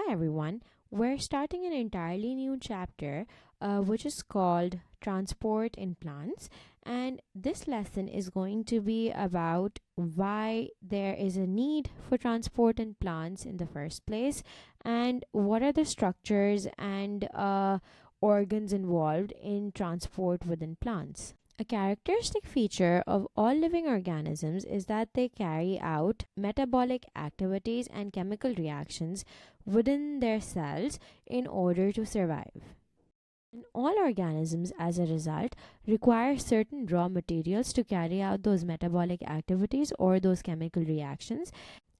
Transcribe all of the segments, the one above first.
Hi everyone, we're starting an entirely new chapter which is called Transport in Plants, and this lesson is going to be about why there is a need for transport in plants in the first place, and what are the structures and organs involved in transport within plants. A characteristic feature of all living organisms is that they carry out metabolic activities and chemical reactions within their cells in order to survive. And all organisms, as a result, require certain raw materials to carry out those metabolic activities or those chemical reactions,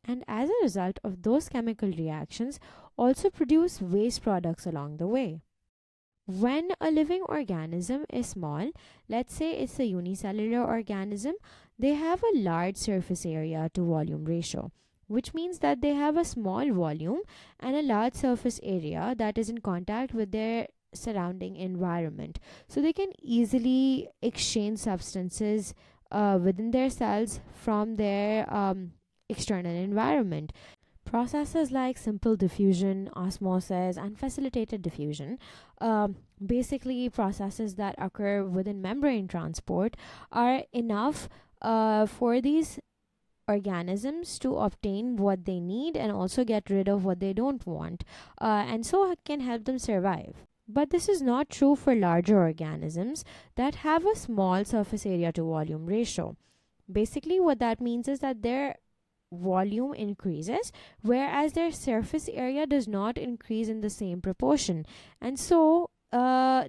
and as a result of those chemical reactions, also produce waste products along the way. When a living organism is small, let's say it's a unicellular organism, they have a large surface area to volume ratio, which means that they have a small volume and a large surface area that is in contact with their surrounding environment. So they can easily exchange substances within their cells from their external environment. Processes like simple diffusion, osmosis, and facilitated diffusion, basically processes that occur within membrane transport, are enough for these organisms to obtain what they need and also get rid of what they don't want, and so can help them survive. But this is not true for larger organisms that have a small surface area to volume ratio. Basically, what that means is that their volume increases, whereas their surface area does not increase in the same proportion. And so,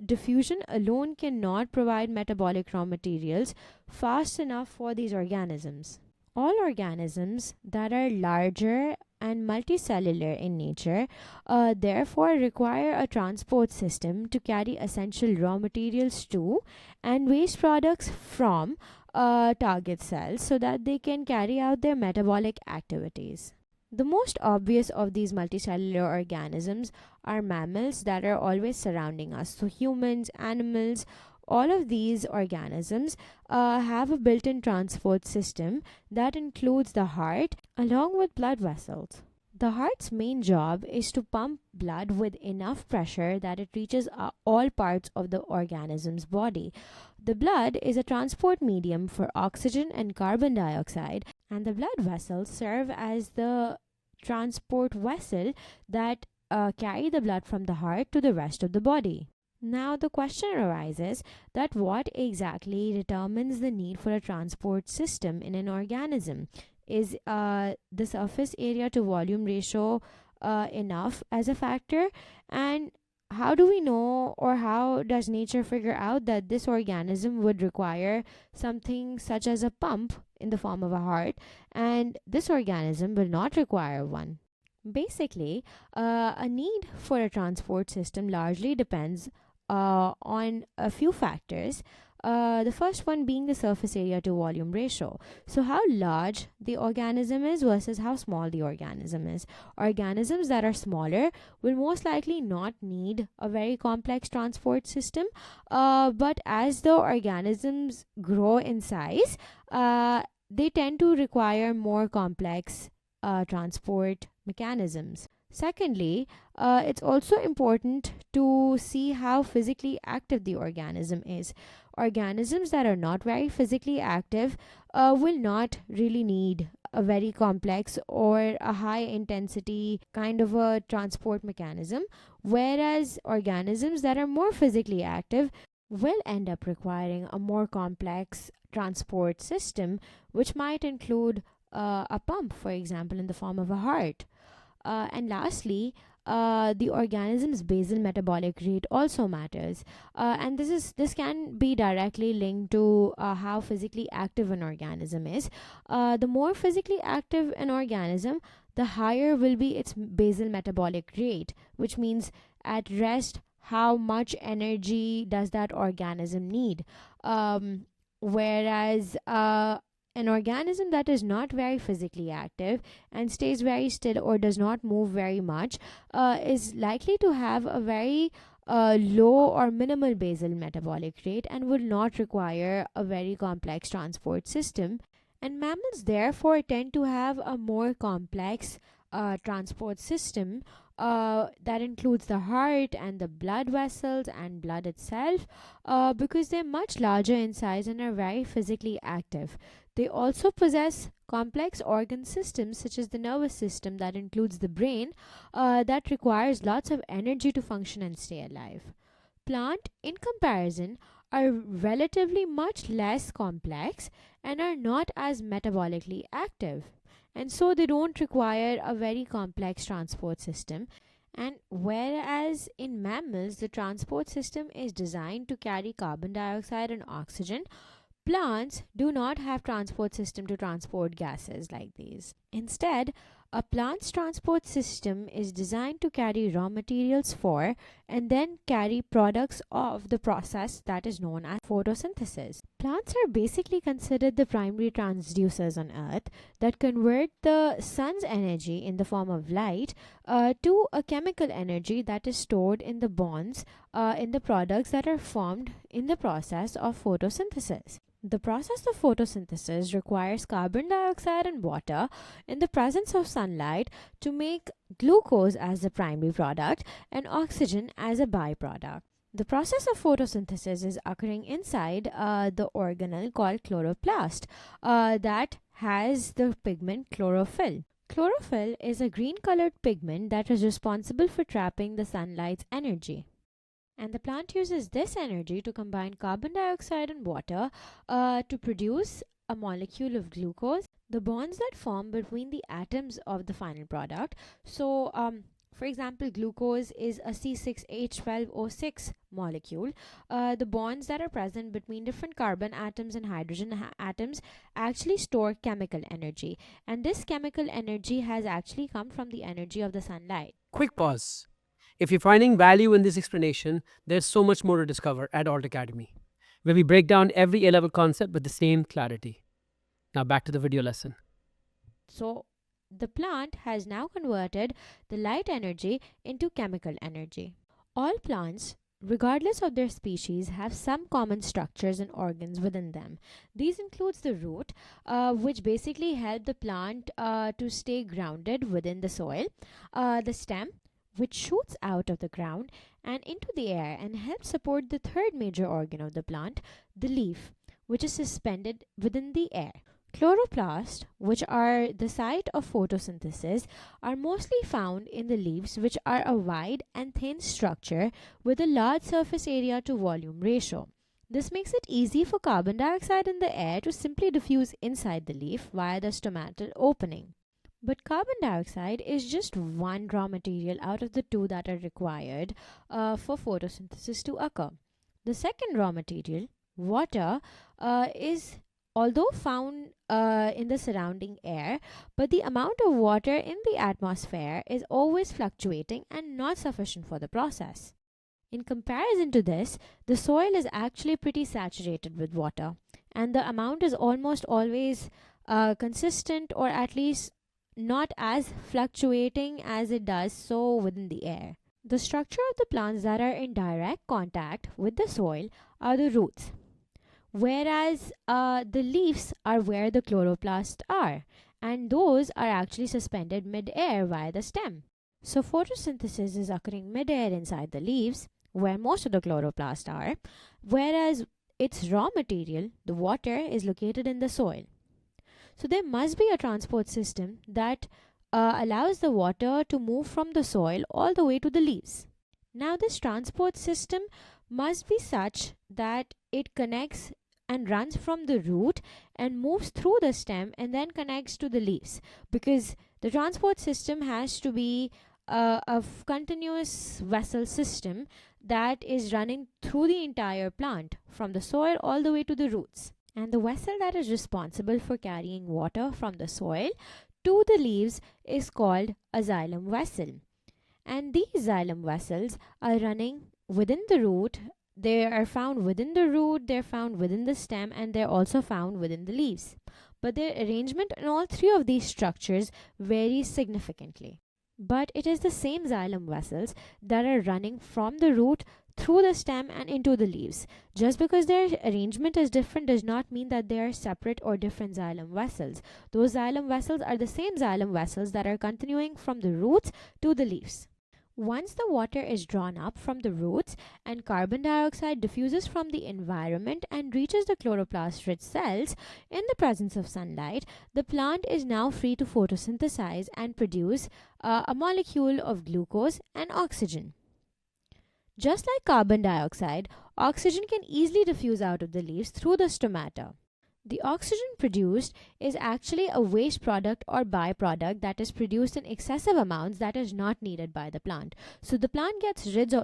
diffusion alone cannot provide metabolic raw materials fast enough for these organisms. All organisms that are larger and multicellular in nature therefore require a transport system to carry essential raw materials to and waste products from target cells so that they can carry out their metabolic activities. The most obvious of these multicellular organisms are mammals that are always surrounding us. So, humans, animals, all of these organisms have a built in transport system that includes the heart along with blood vessels. The heart's main job is to pump blood with enough pressure that it reaches all parts of the organism's body. The blood is a transport medium for oxygen and carbon dioxide, and the blood vessels serve as the transport vessel that carry the blood from the heart to the rest of the body. Now, the question arises that what exactly determines the need for a transport system in an organism? Is the surface area to volume ratio enough as a factor? And how do we know, or how does nature figure out that this organism would require something such as a pump in the form of a heart, and this organism will not require one? Basically, a need for a transport system largely depends on a few factors. The first one being the surface area to volume ratio. So, how large the organism is versus how small the organism is. Organisms that are smaller will most likely not need a very complex transport system, but as the organisms grow in size, they tend to require more complex transport mechanisms. Secondly, it's also important to see how physically active the organism is. Organisms that are not very physically active will not really need a very complex or a high intensity kind of a transport mechanism, whereas organisms that are more physically active will end up requiring a more complex transport system, which might include a pump, for example, in the form of a heart. And lastly, the organism's basal metabolic rate also matters, and this can be directly linked to how physically active an organism is. The more physically active an organism, the higher will be its basal metabolic rate, which means at rest how much energy does that organism need. Whereas an organism that is not very physically active and stays very still or does not move very much is likely to have a very low or minimal basal metabolic rate and would not require a very complex transport system. And mammals therefore tend to have a more complex transport system That includes the heart and the blood vessels and blood itself, because they're much larger in size and are very physically active. They also possess complex organ systems such as the nervous system that includes the brain, that requires lots of energy to function and stay alive. Plant, in comparison, are relatively much less complex and are not as metabolically active. And so they don't require a very complex transport system. And whereas in mammals, the transport system is designed to carry carbon dioxide and oxygen, plants do not have transport system to transport gases like these. Instead, a plant's transport system is designed to carry raw materials for and then carry products of the process that is known as photosynthesis. Plants are basically considered the primary transducers on Earth that convert the sun's energy in the form of light to a chemical energy that is stored in the bonds in the products that are formed in the process of photosynthesis. The process of photosynthesis requires carbon dioxide and water in the presence of sunlight to make glucose as the primary product and oxygen as a byproduct. The process of photosynthesis is occurring inside the organelle called chloroplast that has the pigment chlorophyll. Chlorophyll is a green colored pigment that is responsible for trapping the sunlight's energy. And the plant uses this energy to combine carbon dioxide and water to produce a molecule of glucose. The bonds that form between the atoms of the final product. So, for example, glucose is a C6H12O6 molecule. The bonds that are present between different carbon atoms and hydrogen atoms actually store chemical energy. And this chemical energy has actually come from the energy of the sunlight. Quick pause. If you're finding value in this explanation, there's so much more to discover at Alt Academy, where we break down every A-level concept with the same clarity. Now back to the video lesson. So, the plant has now converted the light energy into chemical energy. All plants, regardless of their species, have some common structures and organs within them. These includes the root, which basically help the plant to stay grounded within the soil, the stem, which shoots out of the ground and into the air and helps support the third major organ of the plant, the leaf, which is suspended within the air. Chloroplasts, which are the site of photosynthesis, are mostly found in the leaves, which are a wide and thin structure with a large surface area to volume ratio. This makes it easy for carbon dioxide in the air to simply diffuse inside the leaf via the stomatal opening. But carbon dioxide is just one raw material out of the two that are required for photosynthesis to occur. The second raw material, water, is although found in the surrounding air, but the amount of water in the atmosphere is always fluctuating and not sufficient for the process. In comparison to this, the soil is actually pretty saturated with water, and the amount is almost always consistent, or at least not as fluctuating as it does so within the air. The structure of the plants that are in direct contact with the soil are the roots, whereas the leaves are where the chloroplasts are, and those are actually suspended mid-air via the stem. So photosynthesis is occurring mid-air inside the leaves, where most of the chloroplasts are, whereas its raw material, the water, is located in the soil. So there must be a transport system that allows the water to move from the soil all the way to the leaves. Now this transport system must be such that it connects and runs from the root and moves through the stem and then connects to the leaves, because the transport system has to be a continuous vessel system that is running through the entire plant from the soil all the way to the roots. And the vessel that is responsible for carrying water from the soil to the leaves is called a xylem vessel. And these xylem vessels are running within the root. They are found within the root, they're found within the stem, and they're also found within the leaves. But their arrangement in all three of these structures varies significantly. But it is the same xylem vessels that are running from the root through the stem and into the leaves. Just because their arrangement is different does not mean that they are separate or different xylem vessels. Those xylem vessels are the same xylem vessels that are continuing from the roots to the leaves. Once the water is drawn up from the roots and carbon dioxide diffuses from the environment and reaches the chloroplast rich cells in the presence of sunlight, the plant is now free to photosynthesize and produce a molecule of glucose and oxygen. Just like carbon dioxide, oxygen can easily diffuse out of the leaves through the stomata. The oxygen produced is actually a waste product or byproduct that is produced in excessive amounts that is not needed by the plant. So the plant gets rid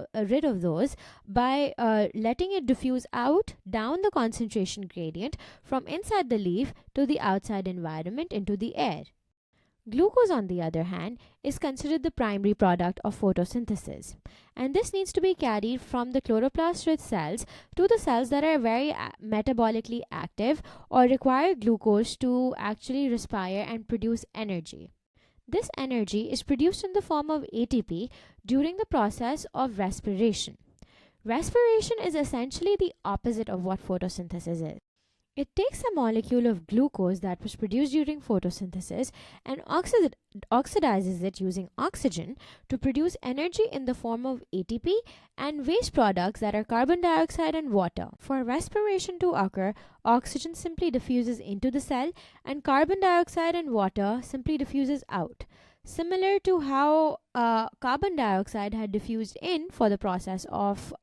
of those by letting it diffuse out down the concentration gradient from inside the leaf to the outside environment into the air. Glucose, on the other hand, is considered the primary product of photosynthesis, and this needs to be carried from the chloroplast-rich cells to the cells that are very metabolically active or require glucose to actually respire and produce energy. This energy is produced in the form of ATP during the process of respiration. Respiration is essentially the opposite of what photosynthesis is. It takes a molecule of glucose that was produced during photosynthesis and oxidizes it using oxygen to produce energy in the form of ATP and waste products that are carbon dioxide and water. For respiration to occur, oxygen simply diffuses into the cell and carbon dioxide and water simply diffuses out, similar to how carbon dioxide had diffused in for the process of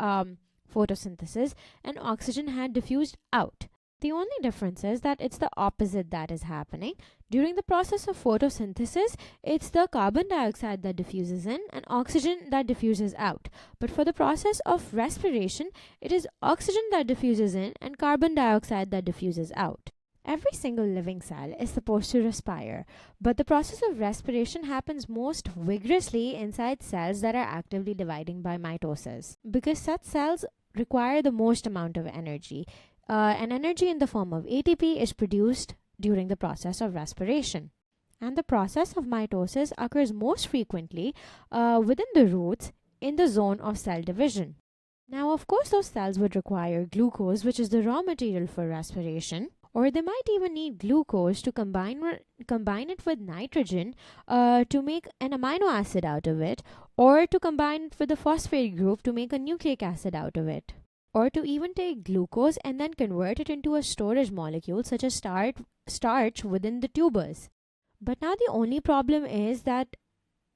photosynthesis and oxygen had diffused out. The only difference is that it's the opposite that is happening. During the process of photosynthesis, it's the carbon dioxide that diffuses in and oxygen that diffuses out. But for the process of respiration, it is oxygen that diffuses in and carbon dioxide that diffuses out. Every single living cell is supposed to respire, but the process of respiration happens most vigorously inside cells that are actively dividing by mitosis, because such cells require the most amount of energy. And energy in the form of ATP is produced during the process of respiration. And the process of mitosis occurs most frequently within the roots in the zone of cell division. Now, of course, those cells would require glucose, which is the raw material for respiration, or they might even need glucose to combine it with nitrogen to make an amino acid out of it, or to combine it with the phosphate group to make a nucleic acid out of it, or to even take glucose and then convert it into a storage molecule such as starch within the tubers. But now the only problem is that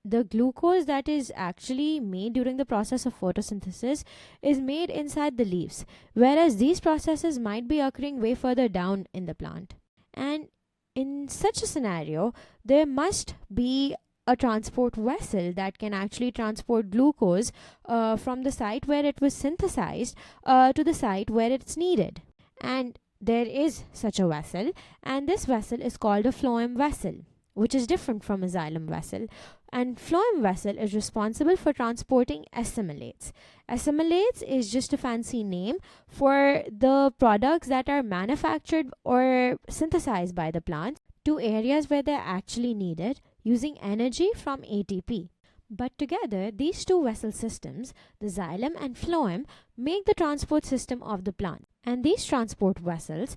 the glucose that is actually made during the process of photosynthesis is made inside the leaves, whereas these processes might be occurring way further down in the plant. And in such a scenario, there must be a transport vessel that can actually transport glucose from the site where it was synthesized to the site where it's needed. And there is such a vessel, and this vessel is called a phloem vessel, which is different from a xylem vessel. And phloem vessel is responsible for transporting assimilates. Assimilates is just a fancy name for the products that are manufactured or synthesized by the plant to areas where they're actually needed, using energy from ATP. But together, these two vessel systems, the xylem and phloem, make the transport system of the plant. And these transport vessels,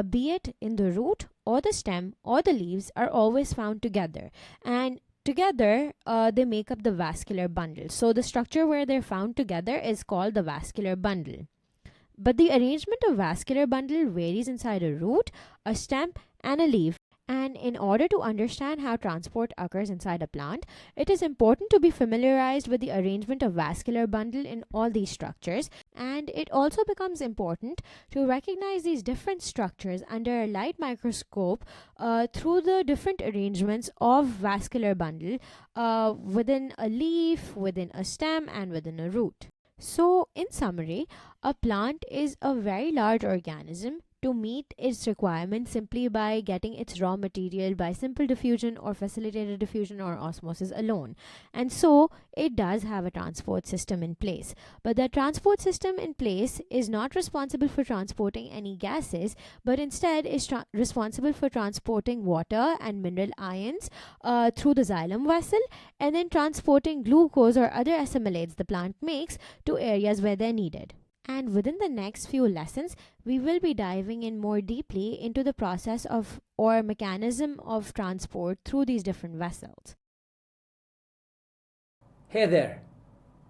be it in the root or the stem or the leaves, are always found together. And together, they make up the vascular bundle. So the structure where they're found together is called the vascular bundle. But the arrangement of vascular bundle varies inside a root, a stem, and a leaf. And in order to understand how transport occurs inside a plant, it is important to be familiarized with the arrangement of vascular bundle in all these structures. And it also becomes important to recognize these different structures under a light microscope through the different arrangements of vascular bundle within a leaf, within a stem, and within a root. So, in summary, a plant is a very large organism to meet its requirements simply by getting its raw material by simple diffusion or facilitated diffusion or osmosis alone. And so it does have a transport system in place. But that transport system in place is not responsible for transporting any gases, but instead is responsible for transporting water and mineral ions through the xylem vessel, and then transporting glucose or other assimilates the plant makes to areas where they're needed. And within the next few lessons, we will be diving in more deeply into the process of or mechanism of transport through these different vessels. Hey there,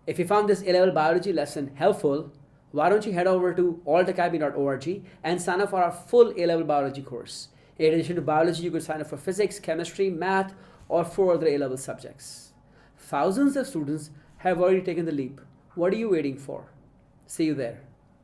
If you found this A-level biology lesson helpful, why don't you head over to altacademy.org and sign up for our full A-level biology course. In addition to biology, you could sign up for physics, chemistry, math, or 4 other A-level subjects. Thousands of students have already taken the leap. What are you waiting for? See you there.